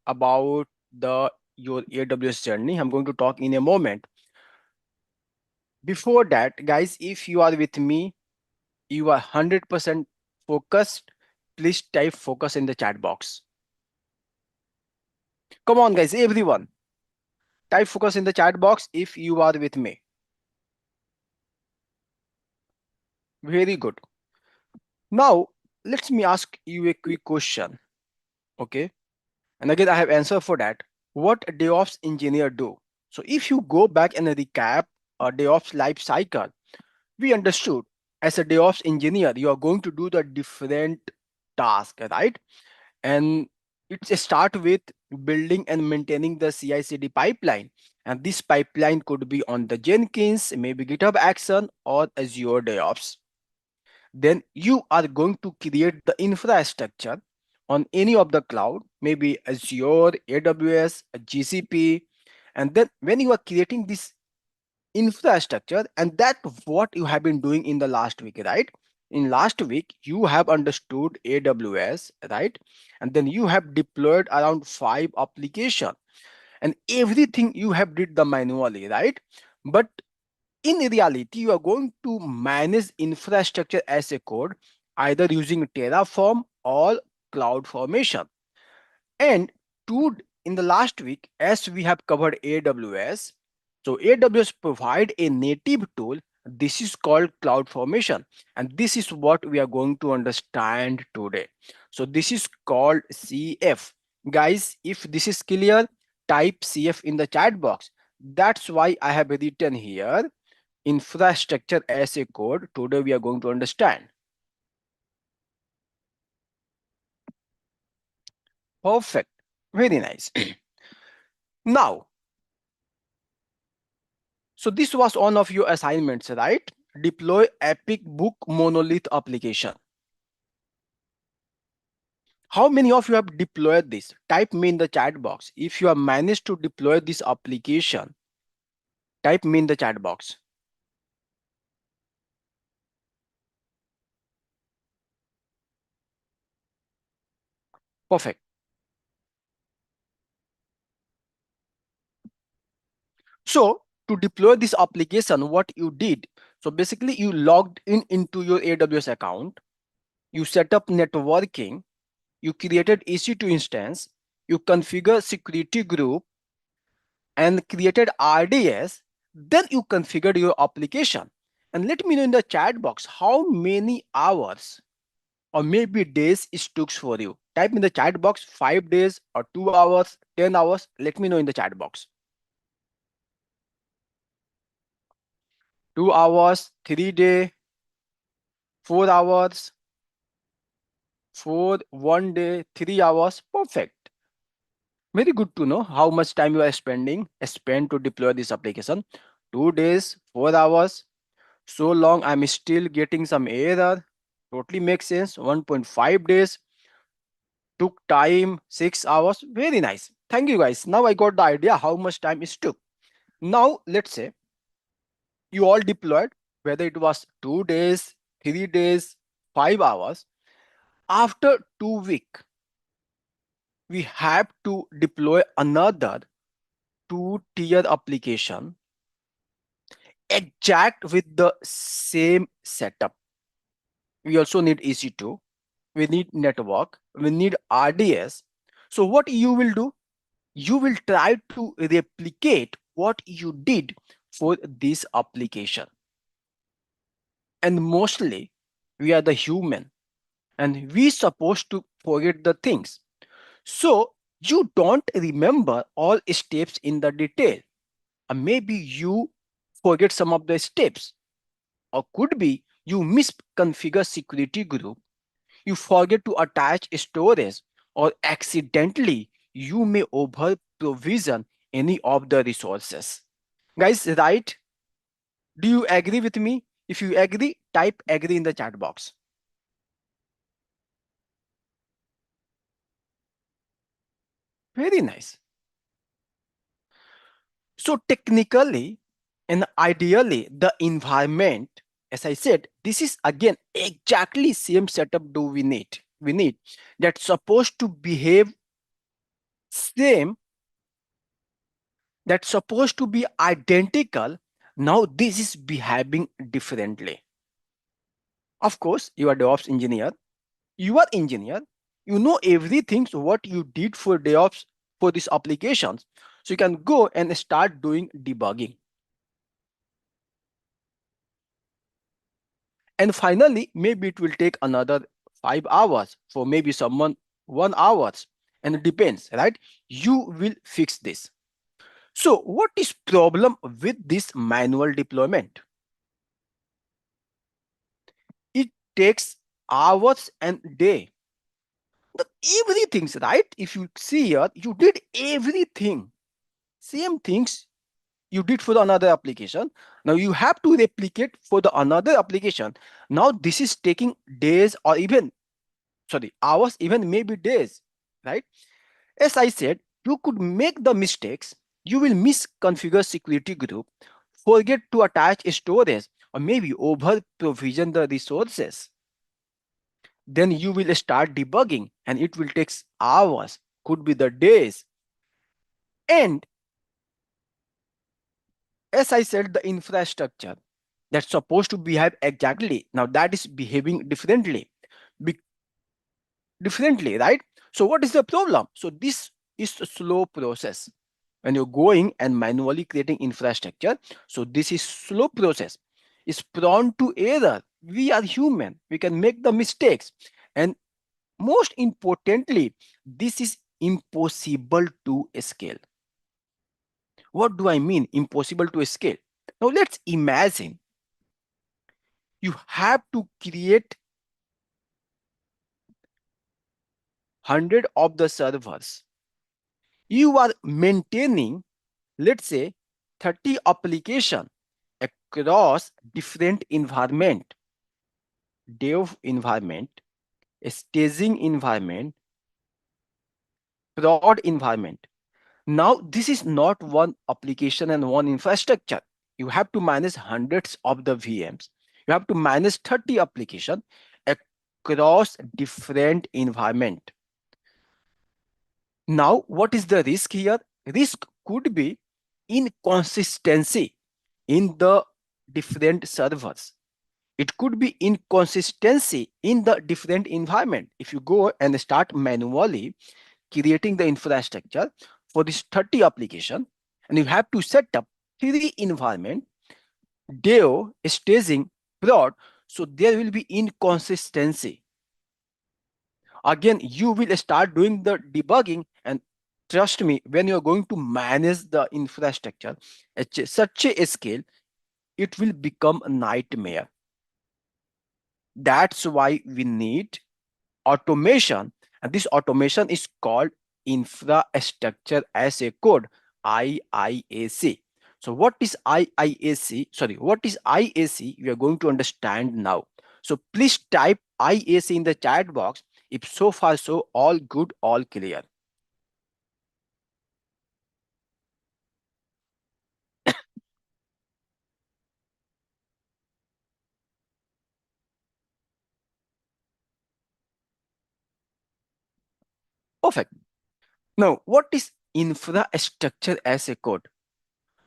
about your AWS journey. I'm going to talk in a moment. Before that, guys, if you are with me, you are 100% focused. Please type focus in the chat box. Come on, guys, everyone. Type focus in the chat box if you are with me. Very good. Now, let me ask you a quick question. Okay. And again, I have answer for that. What a DevOps engineer do? So if you go back and recap a DevOps life cycle, we understood as a DevOps engineer, you are going to do the different task, right? And it's a start with building and maintaining the CI/CD pipeline. And this pipeline could be on the Jenkins, maybe GitHub Action or Azure DevOps. Then you are going to create the infrastructure on any of the cloud, maybe Azure, AWS, GCP. And then when you are creating this infrastructure, and that what you have been doing in the last week, right? In last week, you have understood AWS, right? And then you have deployed around 5 applications and everything you have did the manually, right? But in reality, you are going to manage infrastructure as a code, either using Terraform or CloudFormation. And two, in the last week, as we have covered AWS, so AWS provide a native tool. This is called CloudFormation, and this is what we are going to understand today. So this is called CF. Guys, if this is clear, type CF in the chat box. That's why I have written here infrastructure as a code. Today we are going to understand. Perfect. Very nice. Now, so this was one of your assignments, right? Deploy EpicBook Monolith application. How many of you have deployed this? Type me in the chat box. If you have managed to deploy this application, type me in the chat box. Perfect. So to deploy this application, what you did, so basically you logged in into your AWS account, you set up networking, you created EC2 instance, you configure security group and created RDS, then you configured your application. And let me know in the chat box how many hours or maybe days it took for you. Type in the chat box 5 days or 2 hours, 10 hours. Let me know in the chat box. 2 hours, 3 day, 4 hours, 1 day, 3 hours. Perfect. Very good to know how much time you are spend to deploy this application. 2 days, 4 hours. So long I'm still getting some error. Totally makes sense. 1.5 days. Took time, 6 hours. Very nice. Thank you guys. Now I got the idea how much time it took. Now let's say you all deployed, whether it was 2 days, 3 days, 5 hours. After 2 weeks, we have to deploy another 2-tier application exact with the same setup. We also need EC2, we need network, we need RDS. So what you will do, you will try to replicate what you did for this application. And mostly we are the human and we supposed to forget the things. So you don't remember all steps in the detail. Maybe you forget some of the steps, or could be you misconfigure security group, you forget to attach storage, or accidentally you may over provision any of the resources. Guys, right? Do you agree with me? If you agree, type agree in the chat box. Very nice. So technically and ideally, the environment, as I said, this is again exactly same setup do we need. We need that's supposed to behave same, that's supposed to be identical, now this is behaving differently. Of course, you are DevOps engineer. You are engineer. You know everything what you did for DevOps for these applications. So you can go and start doing debugging. And finally, maybe it will take another 5 hours for maybe someone 1 hours. And it depends, right? You will fix this. So what is problem with this manual deployment? It takes hours and day. The everything, right? If you see here, you did everything. Same things you did for the another application. Now you have to replicate for the another application. Now this is taking days or even, sorry, hours, even maybe days, right? As I said, you could make the mistakes. You will misconfigure security group, forget to attach storage, or maybe over provision the resources. Then you will start debugging and it will take hours, could be the days. And as I said, the infrastructure that's supposed to behave exactly, now that is behaving differently. Be differently, right? So what is the problem? So this is a slow process. When you're going and manually creating infrastructure, so this is slow process. It's prone to error. We are human. We can make the mistakes. And most importantly, this is impossible to scale. What do I mean impossible to scale? Now let's imagine you have to create 100 of the servers. You are maintaining, let's say, 30 application across different environment, dev environment, staging environment, prod environment. Now, this is not one application and one infrastructure. You have to manage hundreds of the VMs. You have to manage 30 application across different environment. Now, what is the risk here? Risk could be inconsistency in the different servers. It could be inconsistency in the different environment. If you go and start manually creating the infrastructure for this 30 application, and you have to set up 3 environment, dev, staging, prod, so there will be inconsistency. Again, you will start doing the debugging, and trust me, when you're going to manage the infrastructure at such a scale, it will become a nightmare. That's why we need automation, and this automation is called infrastructure as a code, IIAC. So what is IIAC? Sorry, what is IaC? We are going to understand now. So please type IaC in the chat box if so far so all good, all clear. Perfect. Now, what is infrastructure as a code?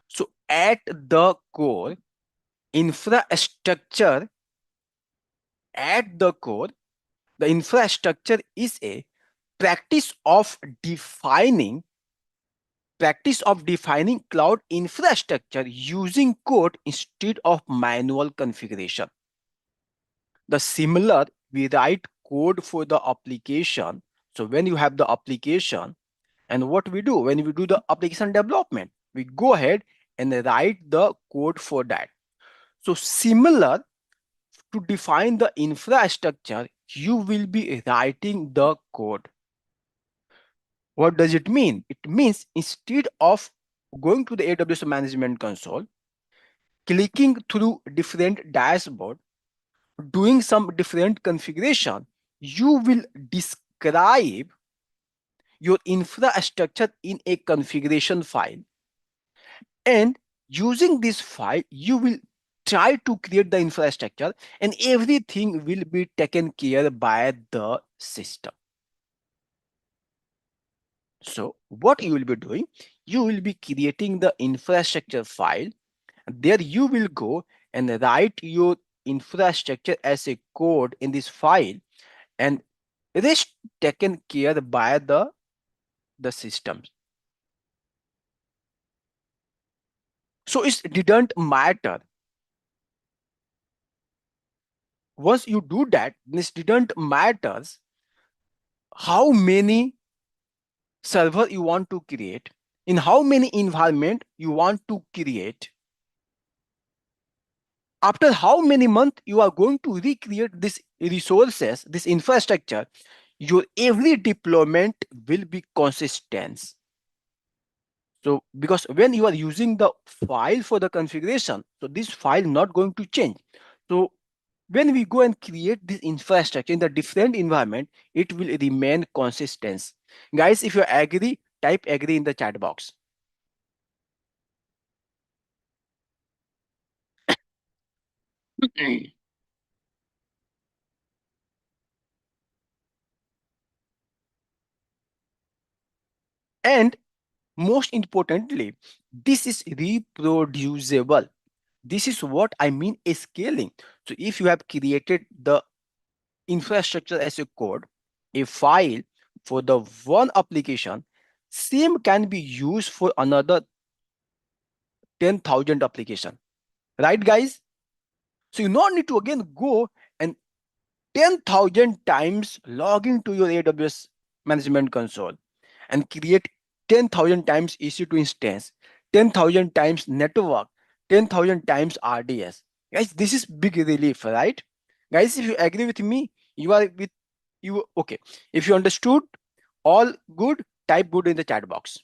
So at the core, infrastructure at the core, the infrastructure is a practice of defining cloud infrastructure using code instead of manual configuration. The similar, we write code for the application. So when you have the application, and what we do when we do the application development, we go ahead and write the code for that. So similar, to define the infrastructure, you will be writing the code. What does it mean? It means instead of going to the AWS management console, clicking through different dashboard, doing some different configuration, you will describe your infrastructure in a configuration file. And using this file, you will try to create the infrastructure and everything will be taken care by the system. So what you will be doing, you will be creating the infrastructure file. There you will go and write your infrastructure as a code in this file, and rest taken care by the systems. So it didn't matter. Once you do that, this didn't matters how many server you want to create, in how many environment you want to create, after how many months you are going to recreate this resources, this infrastructure, your every deployment will be consistent. So because when you are using the file for the configuration, so this file not going to change. So when we go and create this infrastructure in the different environment, it will remain consistent. Guys, if you agree, type agree in the chat box. And most importantly, this is reproducible. This is what I mean is scaling. So if you have created the infrastructure as a code, a file for the one application, same can be used for another 10,000 application. Right, guys? So you not need to again go and 10,000 times log into your AWS management console and create 10,000 times EC2 instance, 10,000 times network, 10,000 times RDS. Guys, this is big relief, right? Guys, if you agree with me, you are with you. Okay. If you understood, all good, type good in the chat box.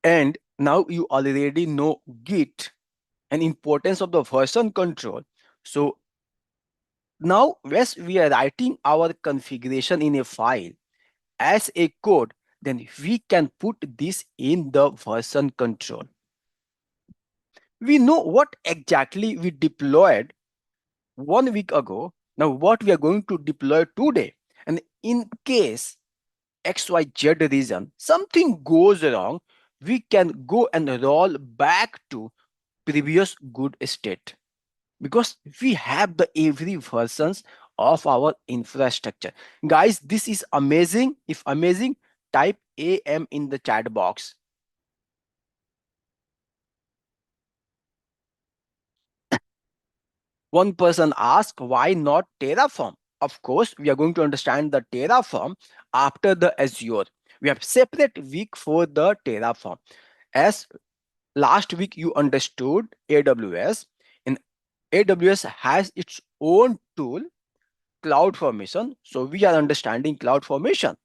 And now you already know Git and importance of the version control. So now as we are writing our configuration in a file as a code, then we can put this in the version control. We know what exactly we deployed 1 week ago. Now what we are going to deploy today. And in case XYZ reason something goes wrong, we can go and roll back to previous good state, because we have the every versions of our infrastructure. Guys, this is amazing. If amazing, type am in the chat box. One person asked why not Terraform. Of course we are going to understand the Terraform after the Azure. We have separate week for the Terraform. As last week you understood AWS, and AWS has its own tool, CloudFormation. So we are understanding CloudFormation.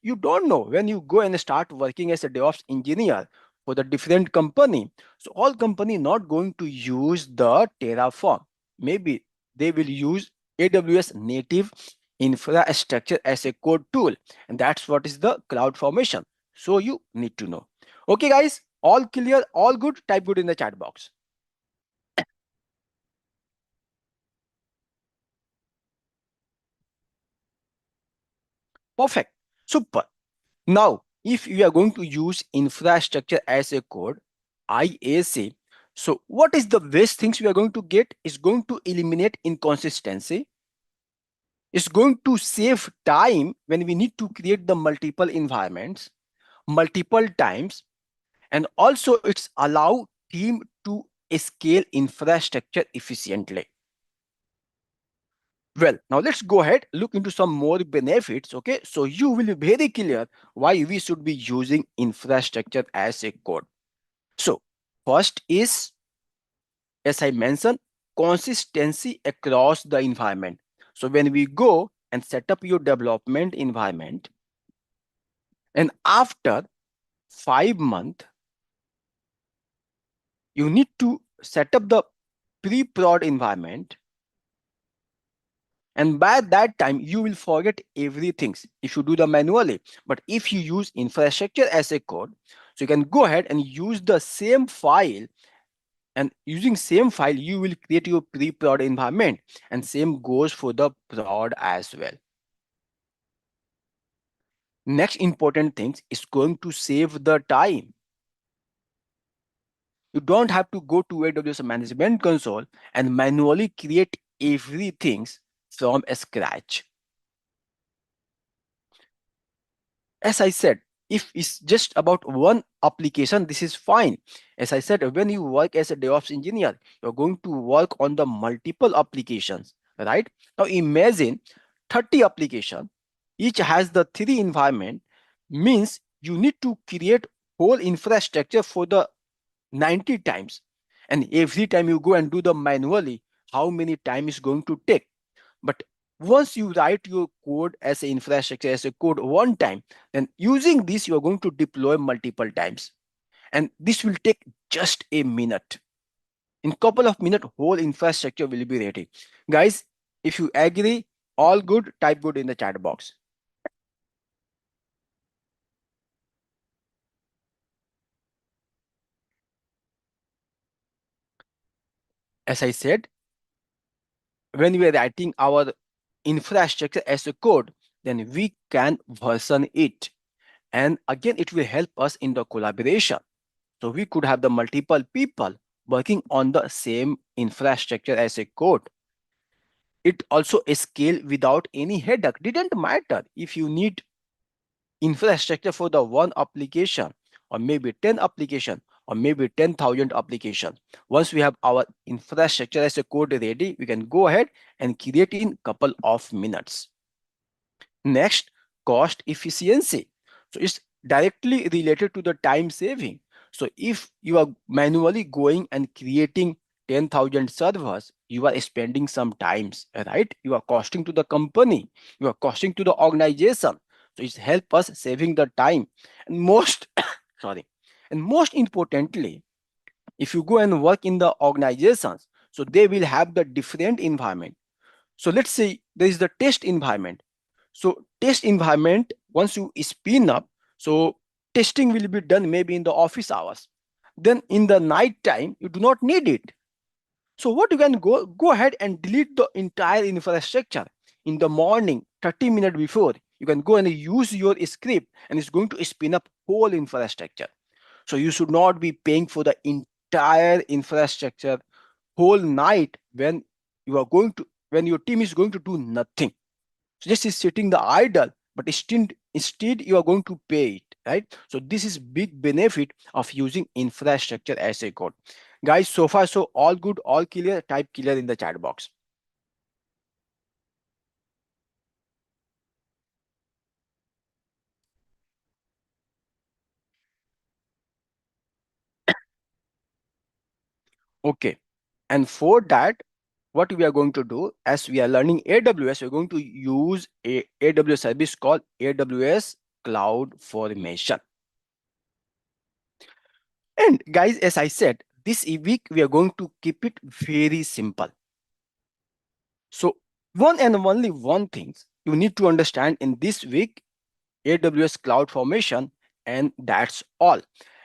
You don't know when you go and start working as a DevOps engineer for the different company. So all company not going to use the Terraform. Maybe they will use AWS native infrastructure as a code tool, and that's what is the CloudFormation. So you need to know. Okay, guys, all clear, all good. Type good in the chat box. Perfect. Super. Now, if you are going to use infrastructure as a code, IaC, so what is the best things we are going to get? Is going to eliminate inconsistency. It's going to save time when we need to create the multiple environments, multiple times, and also it's allow team to scale infrastructure efficiently. Well, now let's go ahead, look into some more benefits. Okay, so you will be very clear why we should be using infrastructure as a code. So first is, as I mentioned, consistency across the environment. So when we go and set up your development environment, and after 5 months, you need to set up the pre-prod environment, and by that time you will forget everything if you do the manually. But if you use infrastructure as a code, So you can go ahead and use the same file, and using same file you will create your pre-prod environment, and same goes for the prod as well. Next important thing is going to save the time. You don't have to go to AWS management console and manually create everything from scratch. As I said, if it's just about one application, this is fine. As I said, when you work as a DevOps engineer, you're going to work on the multiple applications, right? Now imagine 30 applications, each has the three environment, means you need to create whole infrastructure for the 90 times. And every time you go and do the manually, how many time is going to take? But once you write your code as an infrastructure, as a code one time, then using this, you're going to deploy multiple times. And this will take just a minute. In couple of minutes, whole infrastructure will be ready. Guys, if you agree, all good, type good in the chat box. As I said, when we are writing our infrastructure as a code, then we can version it. And again, it will help us in the collaboration. So we could have the multiple people working on the same infrastructure as a code. It also scale without any headache. Didn't matter if you need infrastructure for the one application, or maybe 10 application, or maybe 10,000 application. Once we have our infrastructure as a code ready, we can go ahead and create in couple of minutes. Next, cost efficiency. So it's directly related to the time saving. So if you are manually going and creating 10,000 servers, you are spending some times, right? You are costing to the company, you are costing to the organization. So it's help us saving the time. And most, sorry, and most importantly, if you go and work in the organizations, so they will have the different environment. So let's say there is the test environment. So test environment, once you spin up, so testing will be done maybe in the office hours. Then in the night time, you do not need it. So what you can go ahead and delete the entire infrastructure in the morning, 30 minutes before. You can go and use your script, and it's going to spin up whole infrastructure. So you should not be paying for the entire infrastructure whole night when you are going to when your team is going to do nothing. So just is sitting the idle, but instead you are going to pay it, right? So this is big benefit of using infrastructure as a code. Guys, so far so all good, all clear, type clear in the chat box. Okay. And for that, what we are going to do, as we are learning AWS, we're going to use a AWS service called AWS CloudFormation. And guys, as I said, this week we are going to keep it very simple. So one and only one thing you need to understand in this week, AWS CloudFormation, and that's all.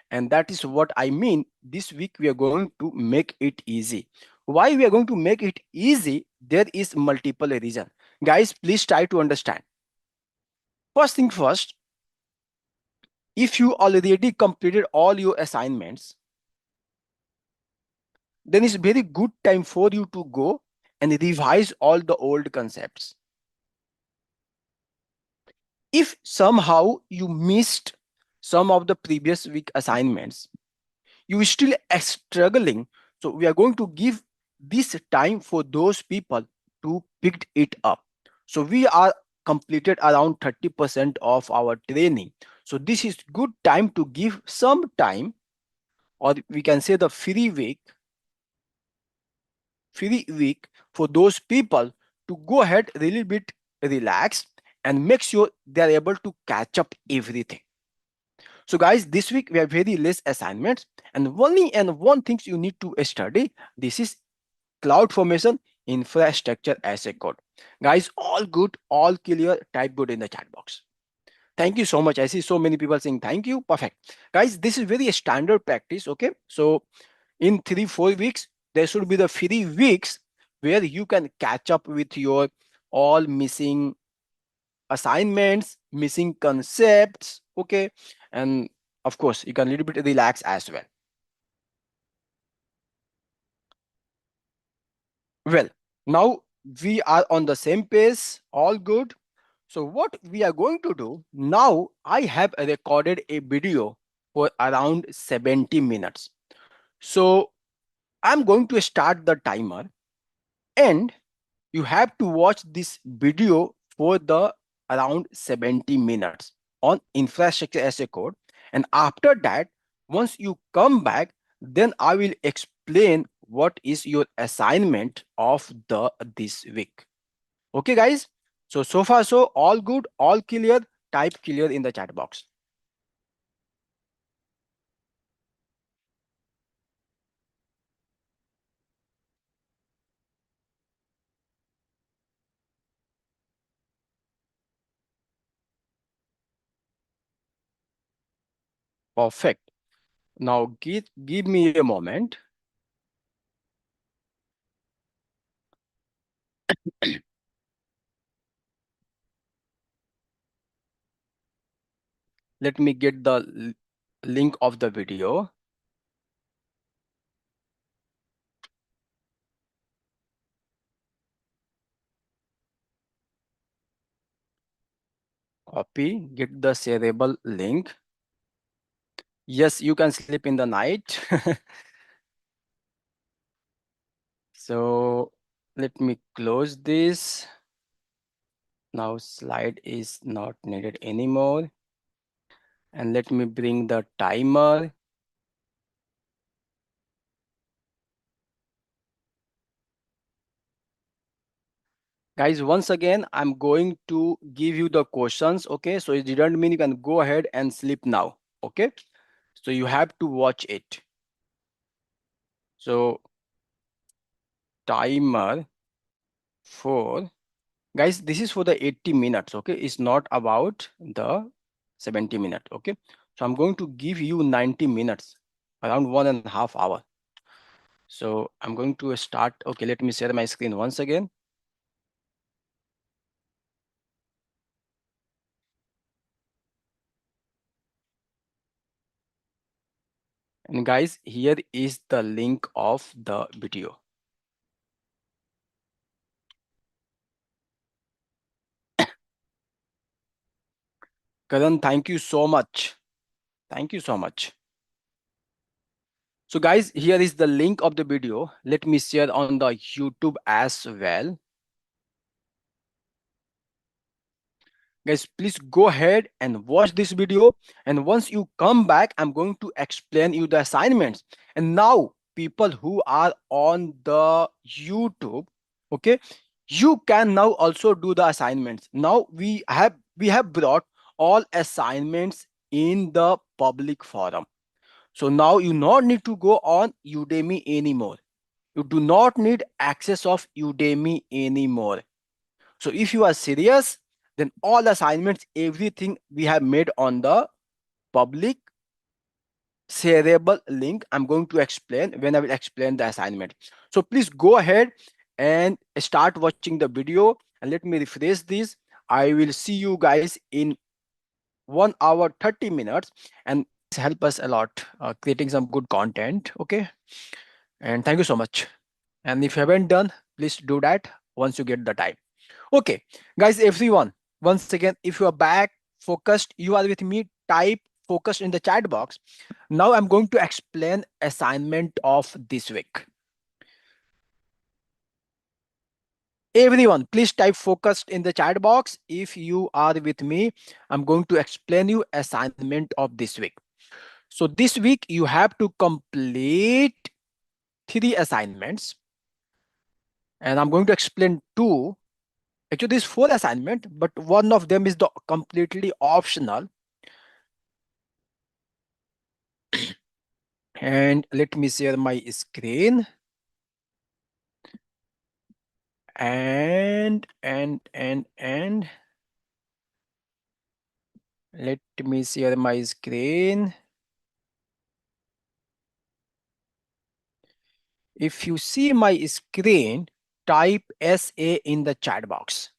And that is what I mean. This week we are going to make it easy. Why we are going to make it easy? There is multiple reason. Guys, please try to understand. First thing first, if you already completed all your assignments, then it's very good time for you to go and revise all the old concepts. If somehow you missed some of the previous week assignments, you still are struggling, so we are going to give this time for those people to pick it up. So we are completed around 30% of our training. So this is good time to give some time, or we can say the free week for those people to go ahead a little bit relax and make sure they are able to catch up everything. So guys, this week we have very less assignments, and only and one thing you need to study. This is CloudFormation infrastructure as a code. Guys, all good, all clear, type good in the chat box. Thank you so much. I see so many people saying thank you. Perfect. Guys, this is very standard practice. Okay. So in 3, 4 weeks, there should be the 3 weeks where you can catch up with your all missing assignments, missing concepts. Okay. And of course, you can a little bit relax as well. Well, now we are on the same pace. All good. So what we are going to do now, I have recorded a video for around 70 minutes. So I'm going to start the timer and you have to watch this video for the around 70 minutes on infrastructure as a code. And after that, once you come back, then I will explain what is your assignment of the this week. Okay, guys. So far so all good, all clear. Type clear in the chat box. Perfect. Now give me a moment. Let me get the link of the video. Copy, get the shareable link. Yes, you can sleep in the night. So let me close this. Now slide is not needed anymore. And let me bring the timer. Guys, once again, I'm going to give you the questions. Okay, so it didn't mean you can go ahead and sleep now. Okay, so you have to watch it. So timer for, guys, this is for the 80 minutes. Okay, it's not about the 70 minutes. Okay, so I'm going to give you 90 minutes, around 1.5 hours. So I'm going to start. Okay, let me share my screen once again. And guys, here is the link of the video. Karan, thank you so much. Thank you so much. So guys, here is the link of the video. Let me share on the YouTube as well. Guys, please go ahead and watch this video. And once you come back, I'm going to explain you the assignments. And now people who are on the YouTube, okay, you can now also do the assignments. Now we have brought all assignments in the public forum. So now you not need to go on Udemy anymore. You do not need access of Udemy anymore. So if you are serious, then all assignments, everything we have made on the public shareable link, I'm going to explain when I will explain the assignment. So please go ahead and start watching the video and let me rephrase this. I will see you guys in 1 hour 30 minutes and help us a lot creating some good content. Okay. And thank you so much. And if you haven't done, please do that once you get the time. Okay, guys, everyone, once again, if you are back, focused, you are with me, type focused in the chat box. Now I'm going to explain assignment of this week. Everyone, please type focused in the chat box. If you are with me, I'm going to explain you assignment of this week. So this week you have to complete 3 assignments and I'm going to explain 2. Actually, there's 4 assignment, but one of them is the completely optional. And let me share my screen. And Let me share my screen. If you see my screen, type SA in the chat box.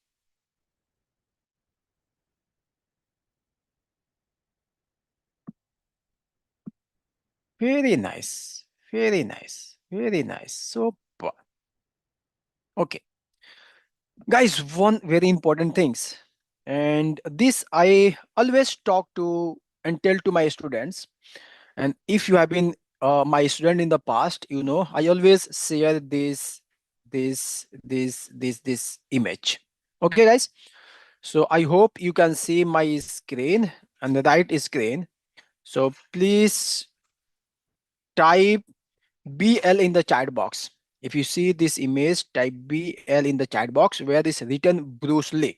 Very nice. Very nice. Very nice. Super. Okay. Guys, one very important things. And this I always talk to and tell to my students. And if you have been my student in the past, you know, I always share this image. Okay, guys. So I hope you can see my screen and the right screen. So please type BL in the chat box. If you see this image, type BL in the chat box where is written Bruce Lee.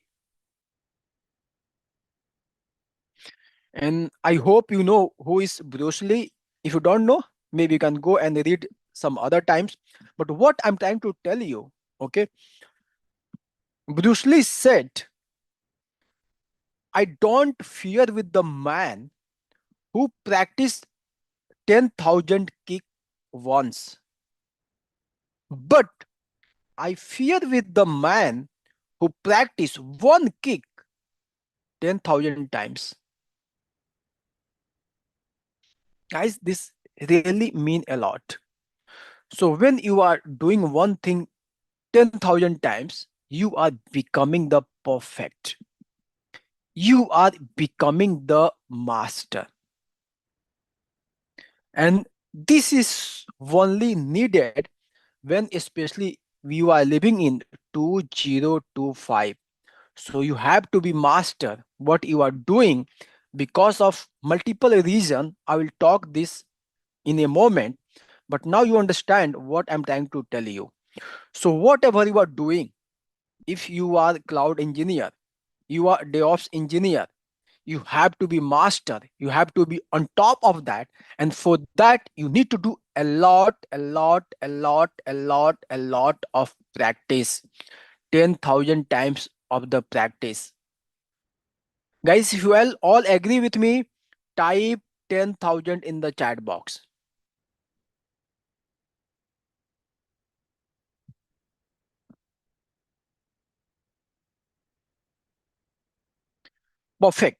And I hope you know who is Bruce Lee. If you don't know, maybe you can go and read some other times. But what I'm trying to tell you, okay, Bruce Lee said, I don't fear with the man who practiced 10,000 kick once, but I fear with the man who practiced one kick 10,000 times. Guys, this really mean a lot. So when you are doing one thing 10,000 times, you are becoming the perfect. You are becoming the master. And this is only needed when especially you are living in 2025. So you have to be master what you are doing because of multiple reason. I will talk this in a moment, but now you understand what I'm trying to tell you. So whatever you are doing, if you are cloud engineer, you are DevOps engineer, you have to be master, you have to be on top of that, and for that you need to do a lot of practice, 10,000 times of the practice. Guys, if you all agree with me, type 10,000 in the chat box. Perfect.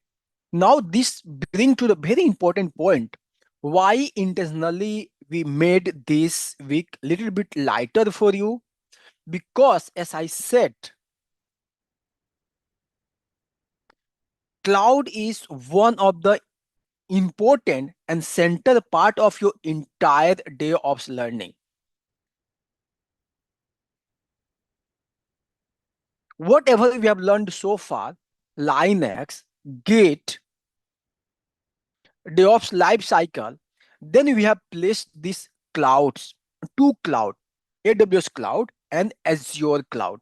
Now this brings to the very important point. Why intentionally we made this week little bit lighter for you? Because as I said, cloud is one of the important and center part of your entire day of learning. Whatever we have learned so far, Linux, Git, DevOps life cycle, then we have placed these clouds, two cloud, AWS cloud and Azure cloud.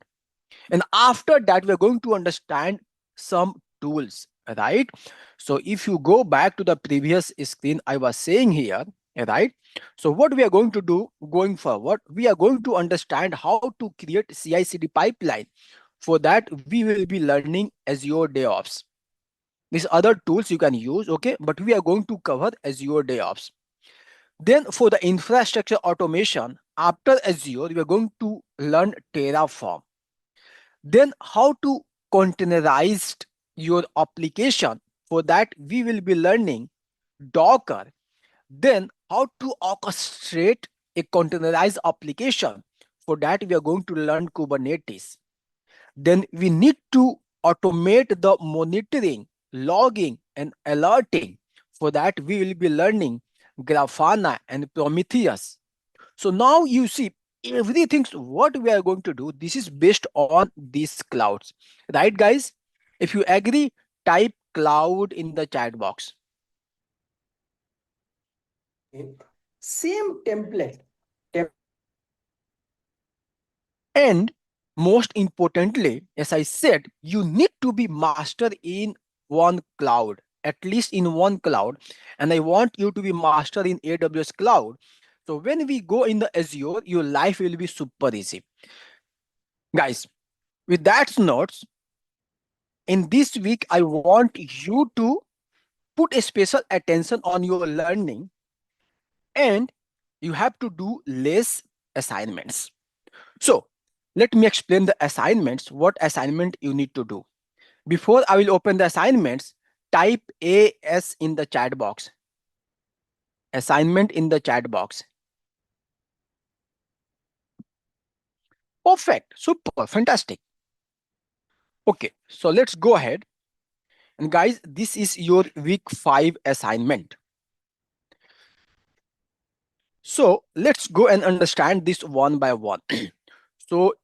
And after that, we're going to understand some tools, right? So if you go back to the previous screen, I was saying here, right? So what we are going to do going forward, we are going to understand how to create CI/CD pipeline. For that, we will be learning Azure DevOps. These other tools you can use, okay? But we are going to cover Azure DevOps. Then for the infrastructure automation, after Azure, we are going to learn Terraform. Then how to containerize your application. For that, we will be learning Docker. Then how to orchestrate a containerized application. For that, we are going to learn Kubernetes. Then we need to automate the monitoring, logging, and alerting. For that, we will be learning Grafana and Prometheus. So now you see everything what we are going to do. This is based on these clouds, right, guys? If you agree, type cloud in the chat box. Same template. And most importantly, as I said, you need to be master in one cloud, at least in one cloud. And I want you to be master in AWS cloud. So when we go in the Azure, your life will be super easy. Guys, with that notes, in this week, I want you to put a special attention on your learning, and you have to do less assignments. So let me explain the assignments, what assignment you need to do. Before I will open the assignments, type AS in the chat box. Assignment in the chat box. Perfect. Super. Fantastic. Okay. So let's go ahead. And guys, this is your week 5 assignment. So let's go and understand this one by one. So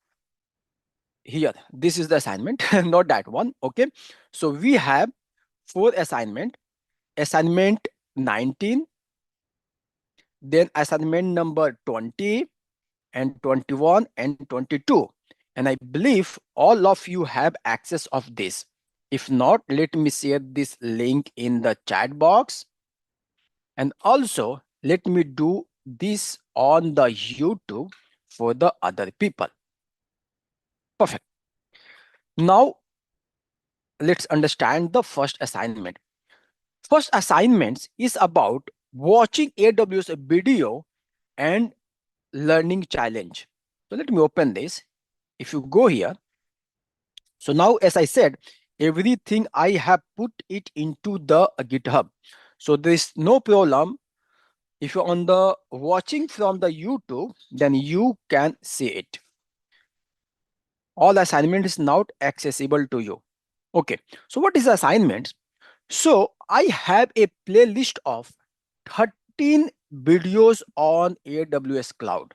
here, this is the assignment, not that one. Okay. So we have 4 assignment. Assignment 19, then assignment number 20 and 21 and 22. And I believe all of you have access of this. If not, let me share this link in the chat box. And also let me do this on the YouTube for the other people. Perfect. Now let's understand the first assignment. First assignment is about watching AWS video and learning challenge. So let me open this. If you go here, so now as I said, everything I have put it into the GitHub. So there is no problem. If you're on the watching from the YouTube, then you can see it. All assignment is now accessible to you. Okay. So what is the assignment? So I have a playlist of 13 videos on AWS Cloud.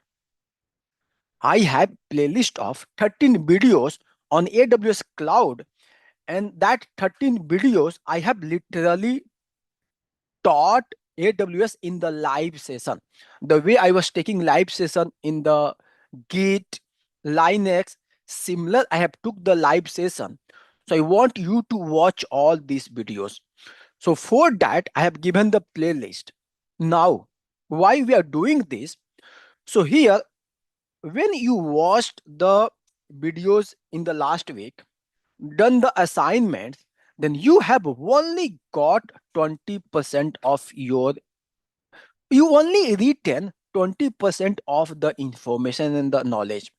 I have playlist of 13 videos on AWS Cloud, and that 13 videos I have literally taught AWS in the live session. The way I was taking live session in the Git, Linux, similar I have took the live session. So I want you to watch all these videos. So for that, I have given the playlist. Now, why we are doing this? So here, when you watched the videos in the last week, done the assignments, then you have only got 20% of you only retain 20% of the information and the knowledge.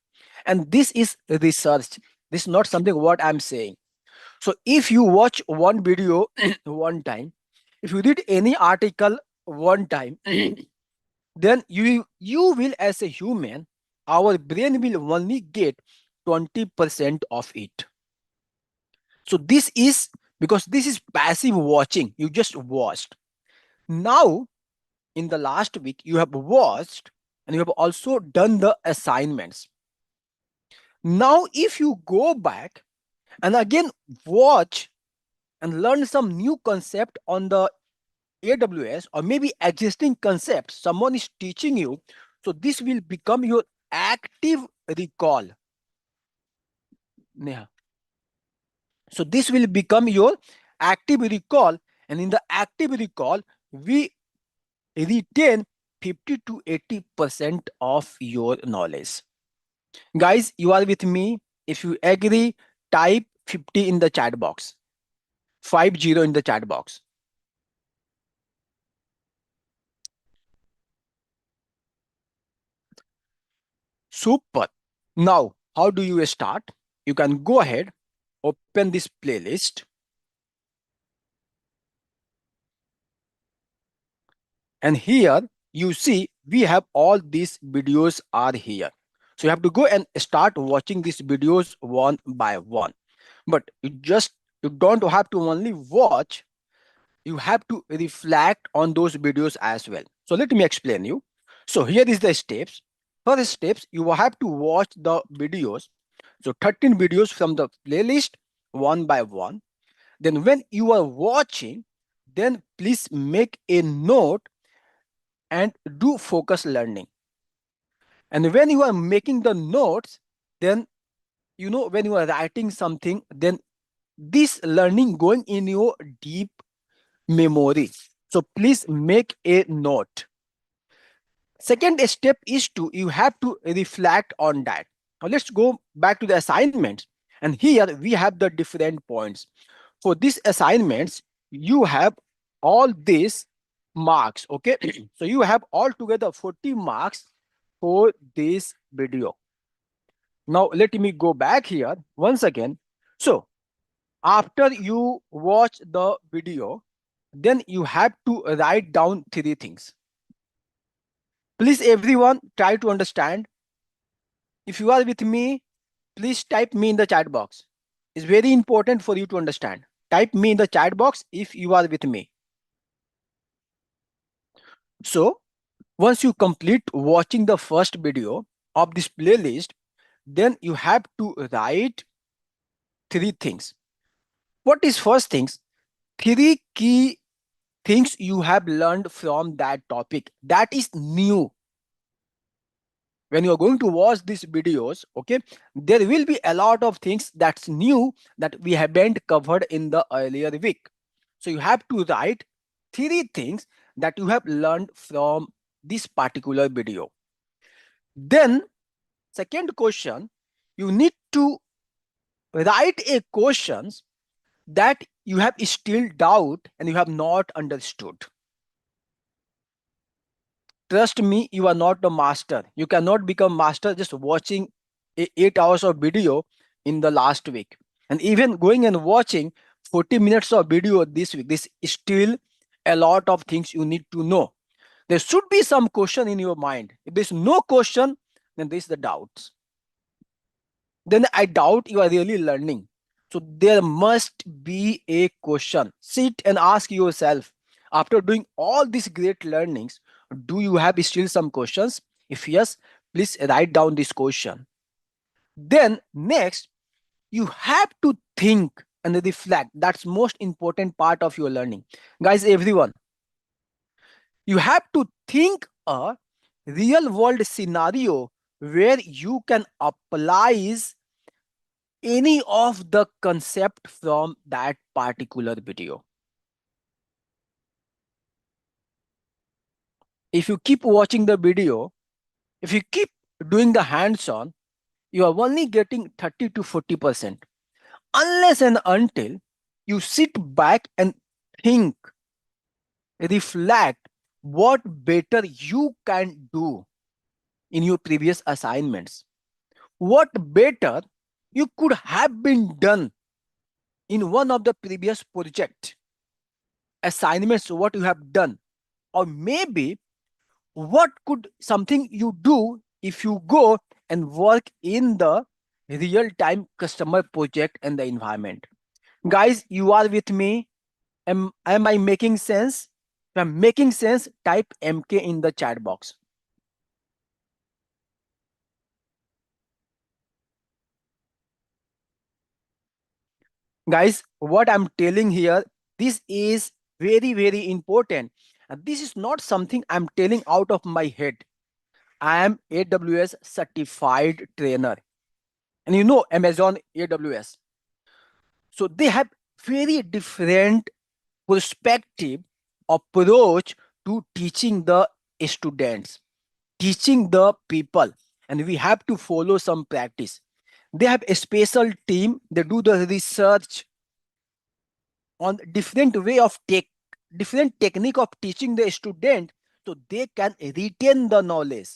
And this is research. This is not something what I'm saying. So if you watch one video one time, if you read any article one time, then you will, as a human, our brain will only get 20% of it. So this is because this is passive watching. You just watched. Now, in the last week, you have watched and you have also done the assignments. Now, if you go back and again watch and learn some new concept on the AWS, or maybe existing concepts someone is teaching you, so this will become your active recall. Neha. So this will become your active recall, and in the active recall, we retain 50 to 80% of your knowledge. Guys, you are with me? If you agree, type 50 in the chat box. 50 in the chat box. Super. Now, how do you start? You can go ahead, open this playlist. And here you see we have all these videos are here. So you have to go and start watching these videos one by one. But you don't have to only watch, you have to reflect on those videos as well. So let me explain you. So here is the steps. First steps, you have to watch the videos. So 13 videos from the playlist one by one. Then when you are watching, then please make a note and do focus learning. And when you are making the notes, then when you are writing something, then this learning going in your deep memory. So please make a note. Second step is you have to reflect on that. Now let's go back to the assignments. And here we have the different points. For these assignments, you have all these marks. Okay. So you have altogether 40 marks for this video. Now let me go back here once again. So after you watch the video, then you have to write down three things. Please everyone try to understand. If you are with me, please type me in the chat box. It's very important for you to understand. Type me in the chat box if you are with me. So once you complete watching the first video of this playlist, then you have to write three things. What is first things? Three key things you have learned from that topic that is new. When you are going to watch these videos, okay, there will be a lot of things that's new that we haven't covered in the earlier week. So you have to write three things that you have learned from this particular video. Then second question, you need to write a questions that you have still doubt and you have not understood. Trust me, you are not a master. You cannot become master just watching 8 hours of video in the last week. And even going and watching 40 minutes of video this week, this is still a lot of things you need to know. There should be some question in your mind. If there's no question, then there's the doubts. Then I doubt you are really learning. So there must be a question. Sit and ask yourself, after doing all these great learnings, do you have still some questions? If yes, please write down this question. Then next, you have to think and reflect. That's most important part of your learning. Guys, everyone, you have to think a real world scenario where you can apply any of the concept from that particular video. If you keep watching the video, if you keep doing the hands-on, you are only getting 30 to 40%. Unless and until you sit back and think, reflect what better you can do in your previous assignments. What better you could have been done in one of the previous project assignments, what you have done, or maybe what could something you do if you go and work in the real-time customer project and the environment. Guys, you are with me? Am I making sense? If I'm making sense, type MK in the chat box. Guys, what I'm telling here, this is very, very important. And this is not something I'm telling out of my head. I am AWS certified trainer. And you know Amazon AWS. So they have very different perspective, approach to teaching the students, teaching the people. And we have to follow some practice. They have a special team. They do the research on different way of different technique of teaching the student so they can retain the knowledge.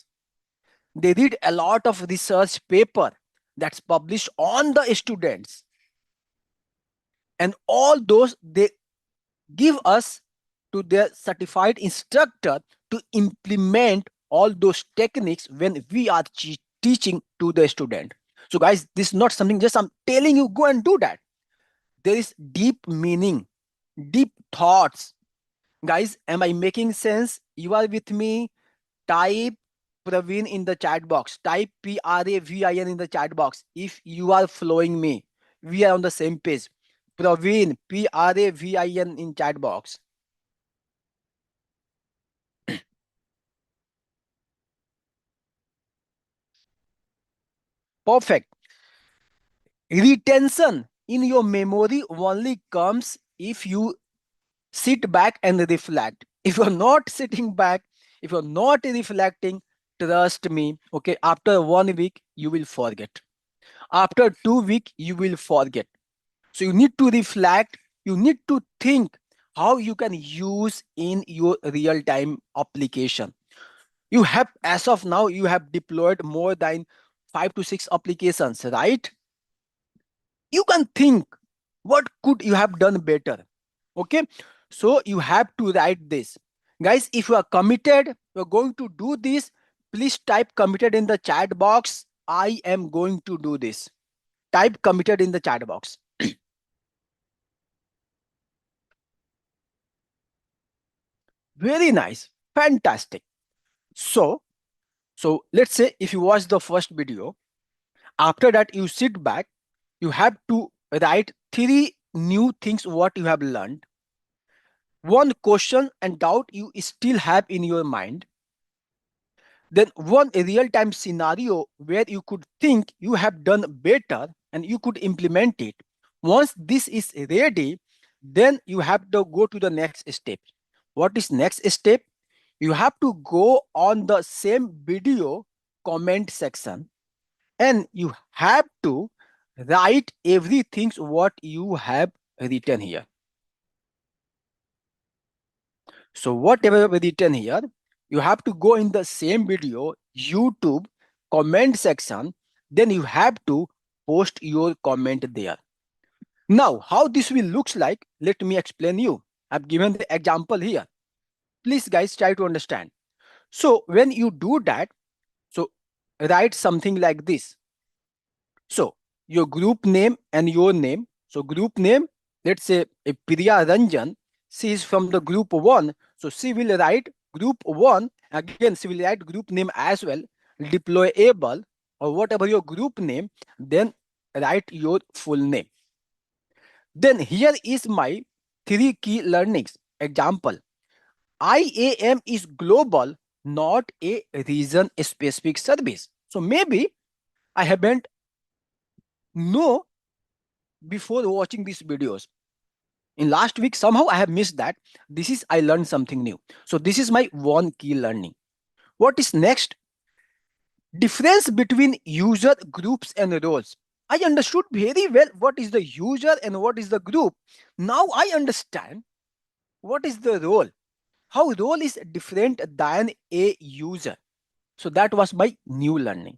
They read a lot of research paper that's published on the students, and all those they give us to their certified instructor to implement all those techniques when we are teaching to the student. So guys, this is not something just I'm telling you go and do that. There is deep meaning, deep thoughts. Guys, am I making sense? You are with me? Type Praveen in the chat box. Type Pravin in the chat box if you are following me. We are on the same page. Praveen, Pravin in chat box. Perfect. Retention in your memory only comes if you sit back and reflect. If you're not sitting back, if you're not reflecting, trust me, okay, after 1 week, you will forget. After 2 weeks, you will forget. So you need to reflect, you need to think how you can use in your real-time application. You have, as of now, you have deployed more than 5 to 6 applications, right? You can think what could you have done better. Okay, so you have to write this. Guys, if you are committed, you're going to do this, please type committed in the chat box. I am going to do this. Type committed in the chat box. Very nice, fantastic. So let's say if you watch the first video, after that you sit back, you have to write 3 new things what you have learned, one question and doubt you still have in your mind, then one real-time scenario where you could think you have done better and you could implement it. Once this is ready, then you have to go to the next step. What is next step? You have to go on the same video comment section and you have to write everything what you have written here. So whatever written here, you have to go in the same video, YouTube comment section, then you have to post your comment there. Now, how this will looks like, let me explain you. I've given the example here. Please guys try to understand. So when you do that, so write something like this. So your group name and your name. So group name, let's say Priya Ranjan, she is from the group 1. So she will write group 1. Again, she will write group name as well, deployable or whatever your group name, then write your full name. Then here is my 3 key learnings. Example, IAM is global, not a region specific service. So maybe I haven't know before watching these videos. In last week, somehow I have missed that. This is, I learned something new. So this is my 1 key learning. What is next? Difference between user groups and roles. I understood very well what is the user and what is the group. Now I understand what is the role. How role is different than a user. So that was my new learning.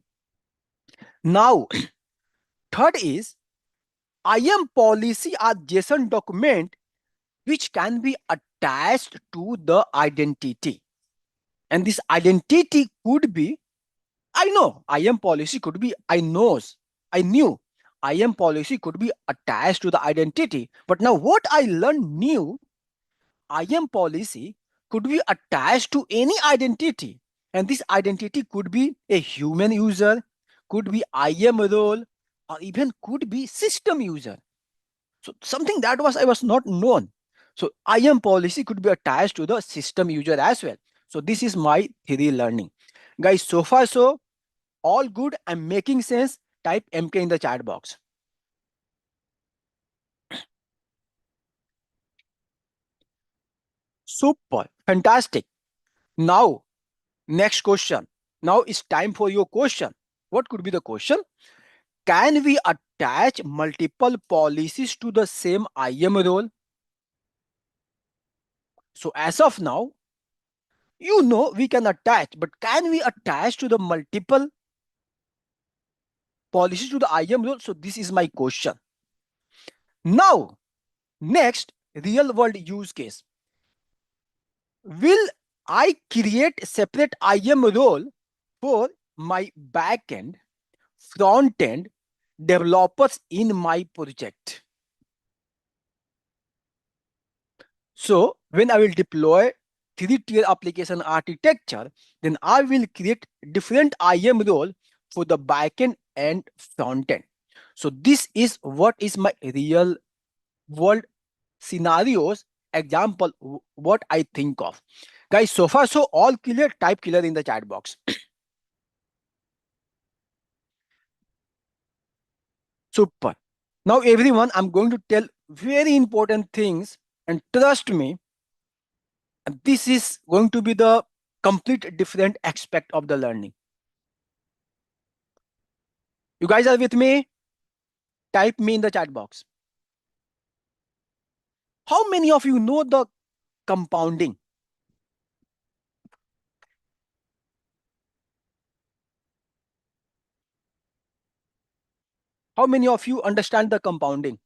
Now, third is IAM policy are JSON document which can be attached to the identity. And this identity could be, I know, IAM policy could be, I knew IAM policy could be attached to the identity. But now what I learned new, IAM policy could be attached to any identity. And this identity could be a human user, could be IAM role, or even could be system user. So something that was I was not known. So IAM policy could be attached to the system user as well. So this is my theory learning. Guys, so far so all good. I'm making sense. Type MK in the chat box. Super. Fantastic. Now, next question. Now it's time for your question. What could be the question? Can we attach multiple policies to the same IAM role? So as of now, you know we can attach, but can we attach to the multiple policies to the IAM role? So this is my question. Now, next, real world use case. Will I create separate IAM role for my backend, front end developers in my project? So when I will deploy 3-tier application architecture, then I will create different IAM role for the backend and front end. So this is what is my real world scenarios example, what I think of. Guys, so far so all clear. Type clear in the chat box. Super. Now everyone, I'm going to tell very important things, and trust me, this is going to be the complete different aspect of the learning. You guys are with me? Type me in the chat box. How many of you know the compounding? How many of you understand the compounding?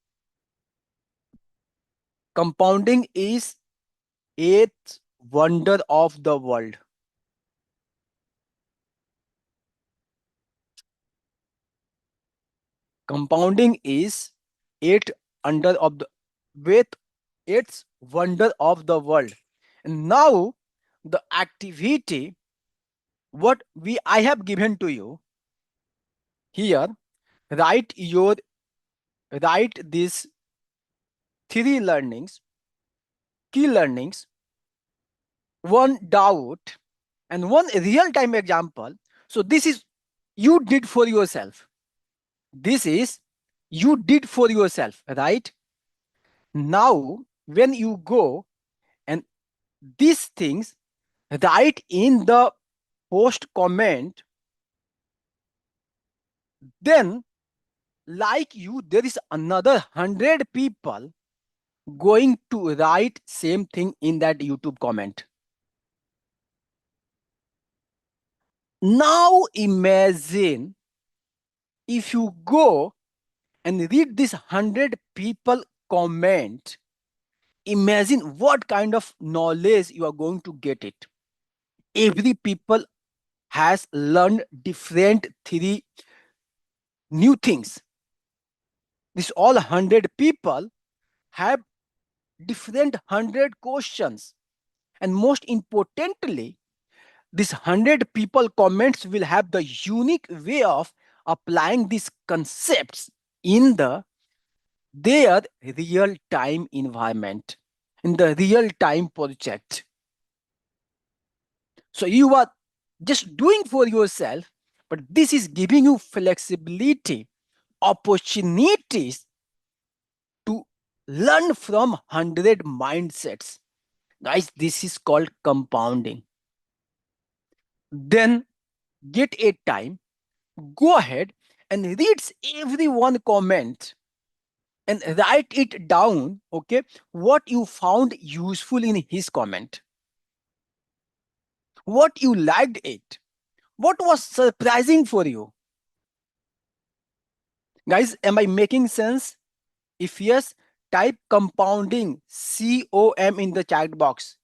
Compounding is eighth wonder of the world. Compounding is eighth under of the with its wonder of the world. And now the activity what we I have given to you here, write your write these three learnings, key learnings, one doubt, and one real time example. So this is you did for yourself. This is you did for yourself, right? Now, when you go and these things write in the post comment, then like you, there is another 100 people going to write same thing in that YouTube comment. Now imagine if you go and read this 100 people comment, imagine what kind of knowledge you are going to get it. Every people has learned different three new things. This all 100 people have different 100 questions, and most importantly, this 100 people comments will have the unique way of applying these concepts in their real time environment, in the real time project. So you are just doing for yourself, but this is giving you flexibility, opportunities to learn from 100 mindsets. Guys, this is called compounding. Then get a time, go ahead and read every one comment and write it down, okay, what you found useful in his comment, what you liked it, what was surprising for you. Guys, am I making sense? If yes, type compounding COM in the chat box.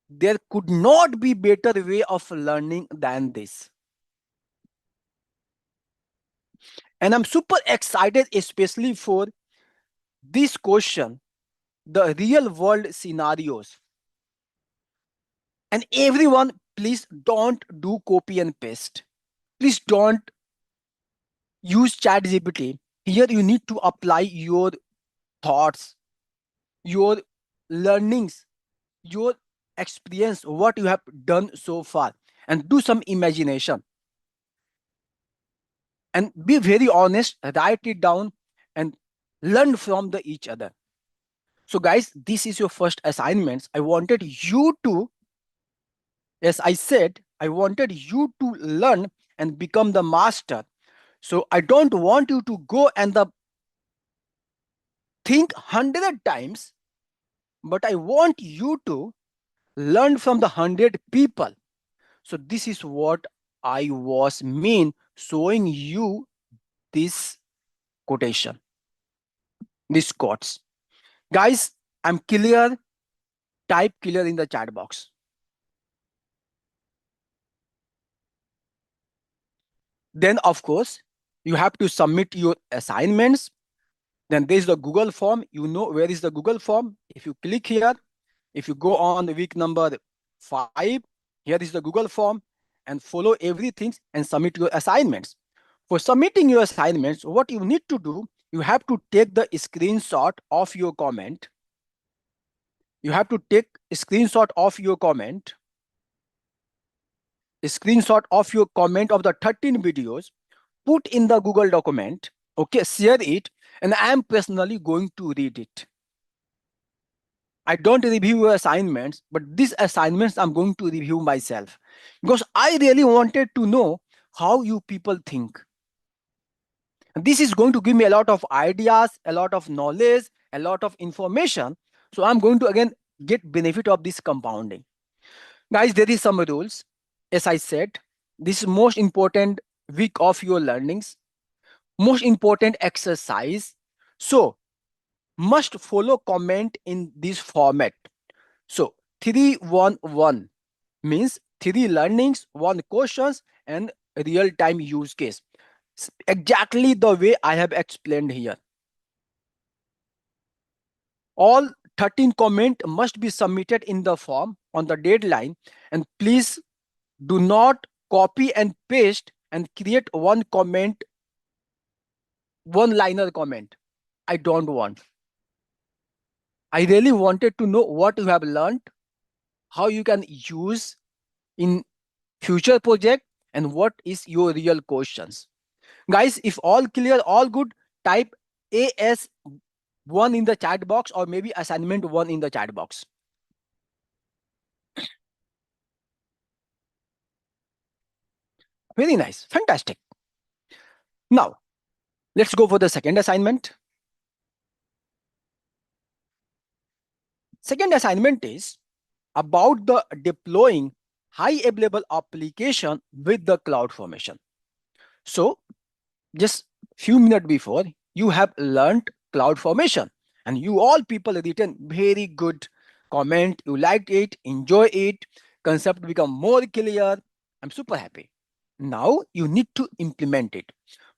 There could not be better way of learning than this. And I'm super excited, especially for this question, the real world scenarios. And everyone, please don't do copy and paste. Please don't use chat GPT. Here you need to apply your thoughts, your learnings, your experience, what you have done so far, and do some imagination. And be very honest, write it down and learn from the each other. So guys, this is your first assignments. I wanted you to, as I said, I wanted you to learn and become the master. So I don't want you to go and think 100 times, but I want you to learn from the 100 people. So this is what I was mean showing you this quotation, these quotes. Guys, I'm clear. Type clear in the chat box. Then, of course, you have to submit your assignments. Then there's the Google form. You know where is the Google form. If you click here, if you go on week number 5, here is the Google form and follow everything and submit your assignments. For submitting your assignments, what you need to do, you have to take the screenshot of your comment. You have to take a screenshot of your comment, a screenshot of your comment of the 13 videos, put in the Google document, okay, share it, and I am personally going to read it. I don't review your assignments, but these assignments I'm going to review myself because I really wanted to know how you people think. This is going to give me a lot of ideas, a lot of knowledge, a lot of information. So I'm going to again get benefit of this compounding. Guys, there is some rules. As I said, this is most important week of your learnings, most important exercise. So must follow comment in this format. So 3-1-1 means 3 learnings, 1 questions, and real time use case. Exactly the way I have explained here. All 13 comment must be submitted in the form on the deadline, and please do not copy and paste and create one comment, one liner comment. I don't want. I really wanted to know what you have learned, how you can use in future project, and what is your real questions. Guys, if all clear, all good, type AS1 in the chat box, or maybe assignment 1 in the chat box. Very nice. Fantastic. Now, let's go for the second assignment. Second assignment is about the deploying high available application with the CloudFormation. So just few minutes before, you have learned CloudFormation, and you all people written very good comment. You liked it, enjoy it, concept become more clear. I'm super happy. Now you need to implement it.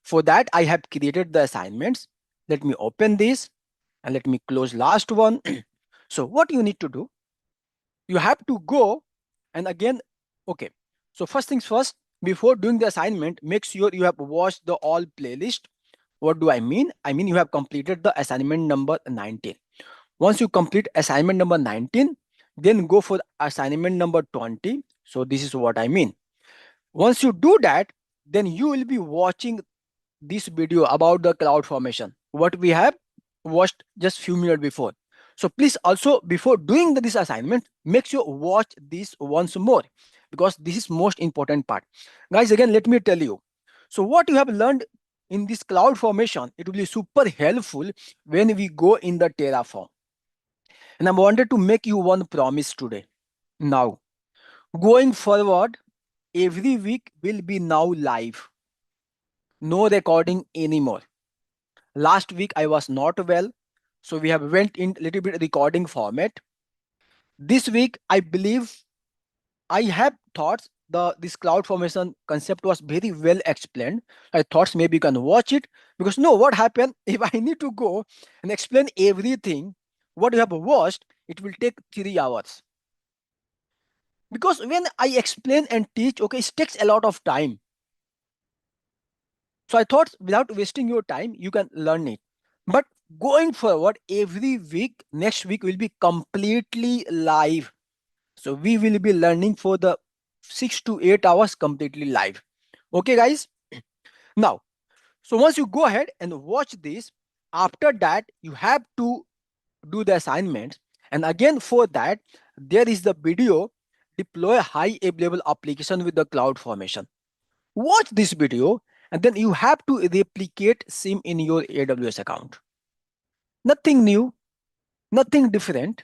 For that, I have created the assignments. Let me open this and let me close last one. So what you need to do, you have to go and again, okay. So first things first, before doing the assignment, make sure you have watched the all playlist. What do I mean? I mean you have completed the assignment number 19. Once you complete assignment number 19, then go for assignment number 20. So this is what I mean. Once you do that, then you will be watching this video about the CloudFormation, what we have watched just few minutes before. So please also, before doing this assignment, make sure watch this once more, because this is most important part. Guys, again, let me tell you. So what you have learned in this CloudFormation, it will be super helpful when we go in the Terraform. And I wanted to make you one promise today. Now, going forward, every week will be now live. No recording anymore. Last week I was not well, so we have went in little bit recording format. This week I believe I have thoughts this CloudFormation concept was very well explained. I thought maybe you can watch it, because no, what happened if I need to go and explain everything what you have watched, it will take 3 hours. Because when I explain and teach, okay, it takes a lot of time. So I thought without wasting your time, you can learn it. But going forward, every week, next week will be completely live. So we will be learning for the 6 to 8 hours completely live. Okay, guys? Now, so once you go ahead and watch this, after that, you have to do the assignments. And again, for that, there is the video, deploy high available application with the CloudFormation. Watch this video, and then you have to replicate same in your AWS account. Nothing new, nothing different.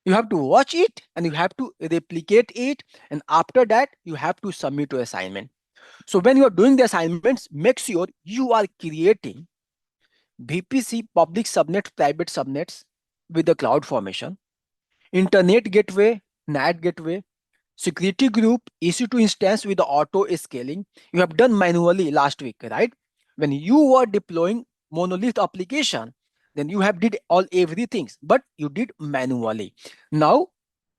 You have to watch it and you have to replicate it, and after that you have to submit your assignment. So when you are doing the assignments, make sure you are creating VPC, public subnet, private subnets with the CloudFormation, internet gateway, NAT gateway, security group, EC2 instance with the auto scaling. You have done manually last week, right? When you were deploying Monolith application, then you have did all everything, but you did manually. Now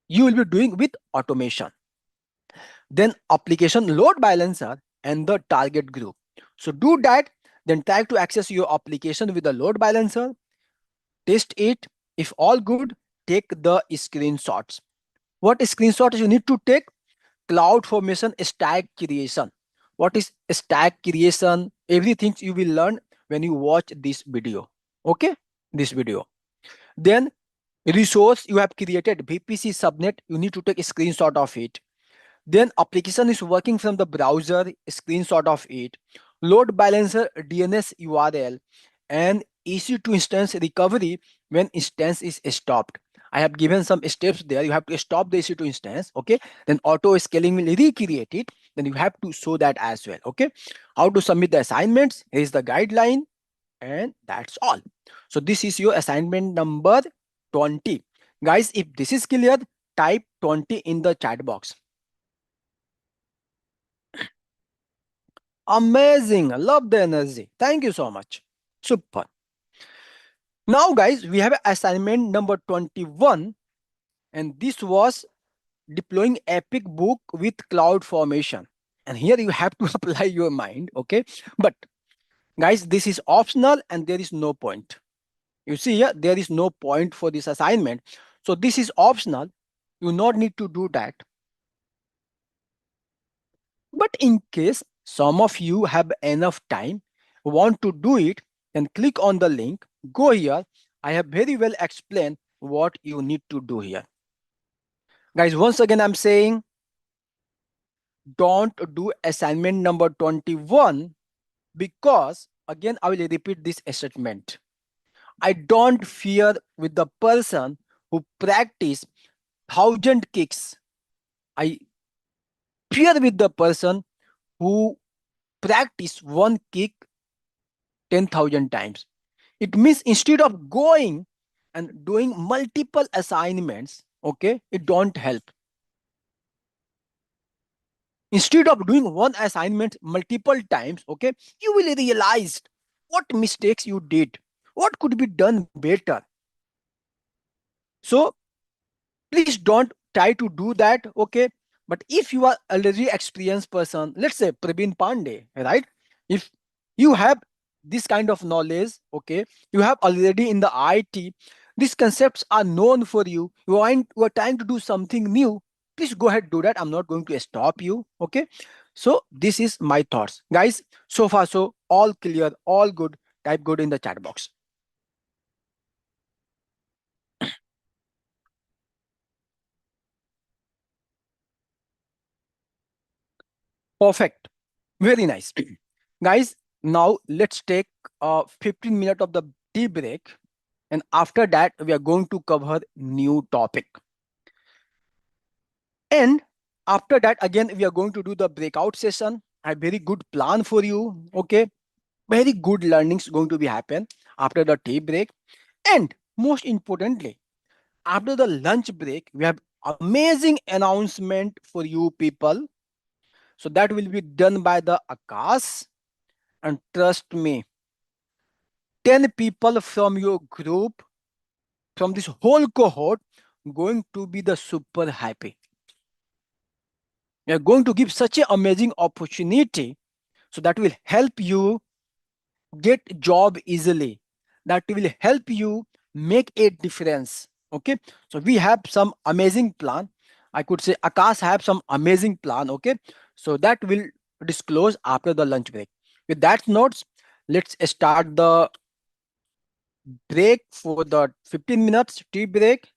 you will be doing with automation. Then application load balancer and the target group. So do that, then try to access your application with the load balancer, test it. If all good, take the screenshots. What screenshots you need to take? CloudFormation stack creation. What is stack creation? Everything you will learn when you watch this video. Okay, this video. Then resource you have created, VPC subnet, you need to take a screenshot of it. Then application is working from the browser, screenshot of it. load balancer DNS URL, and EC2 instance recovery when instance is stopped. I have given some steps there. You have to stop the EC2 instance, okay? Then auto scaling will recreate it. Then you have to show that as well, okay? How to submit the assignments? Here is the guideline, and that's all. So this is your assignment number 20. Guys, if this is clear, type 20 in the chat box. Amazing. I love the energy. Thank you so much. Super. Now, guys, we have assignment number 21, and this was deploying EpicBook with CloudFormation. And here you have to apply your mind, okay? But guys, this is optional and there is no point. You see here, there is no point for this assignment. So this is optional. You not need to do that. But in case some of you have enough time, want to do it, then click on the link, go here. I have very well explained what you need to do here. Guys, once again, I'm saying don't do assignment number 21 because again, I will repeat this statement. I don't fear with the person who practice 1,000 kicks. I fear with the person who practice one kick 10,000 times. It means instead of going and doing multiple assignments, okay, it don't help. Instead of doing one assignment multiple times, okay, you will realize what mistakes you did, what could be done better. So please don't try to do that, okay? But if you are already experienced person, let's say Praveen Pandey, right? If you have this kind of knowledge, okay, you have already in the IT, these concepts are known for you. You are trying to do something new. Please go ahead, do that. I'm not going to stop you, okay? So this is my thoughts, guys. So far, so all clear, all good. Type good in the chat box. Perfect. Very nice. Guys, now let's take 15 minutes of the tea break. And after that, we are going to cover new topic. And after that, again, we are going to do the breakout session. I have very good plan for you. Okay. Very good learnings going to be happen after the tea break. And most importantly, after the lunch break, we have amazing announcement for you people. So that will be done by the Akash. And trust me, 10 people from your group, from this whole cohort, going to be the super happy. We are going to give such an amazing opportunity. So that will help you get job easily. That will help you make a difference. Okay. So we have some amazing plan. I could say Akash have some amazing plan. Okay. So that will disclose after the lunch break. With that notes, let's start the break for the 15 minutes tea break.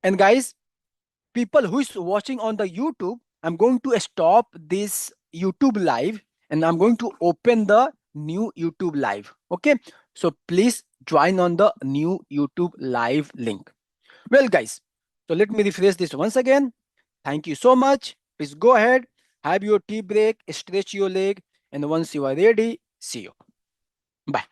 And guys, people who is watching on the YouTube, I'm going to stop this YouTube live and I'm going to open the new YouTube live. Okay. So please join on the new YouTube live link. Well, guys, so let me refresh this once again. Thank you so much. Please go ahead, have your tea break, stretch your leg, and once you are ready, see you. Bye.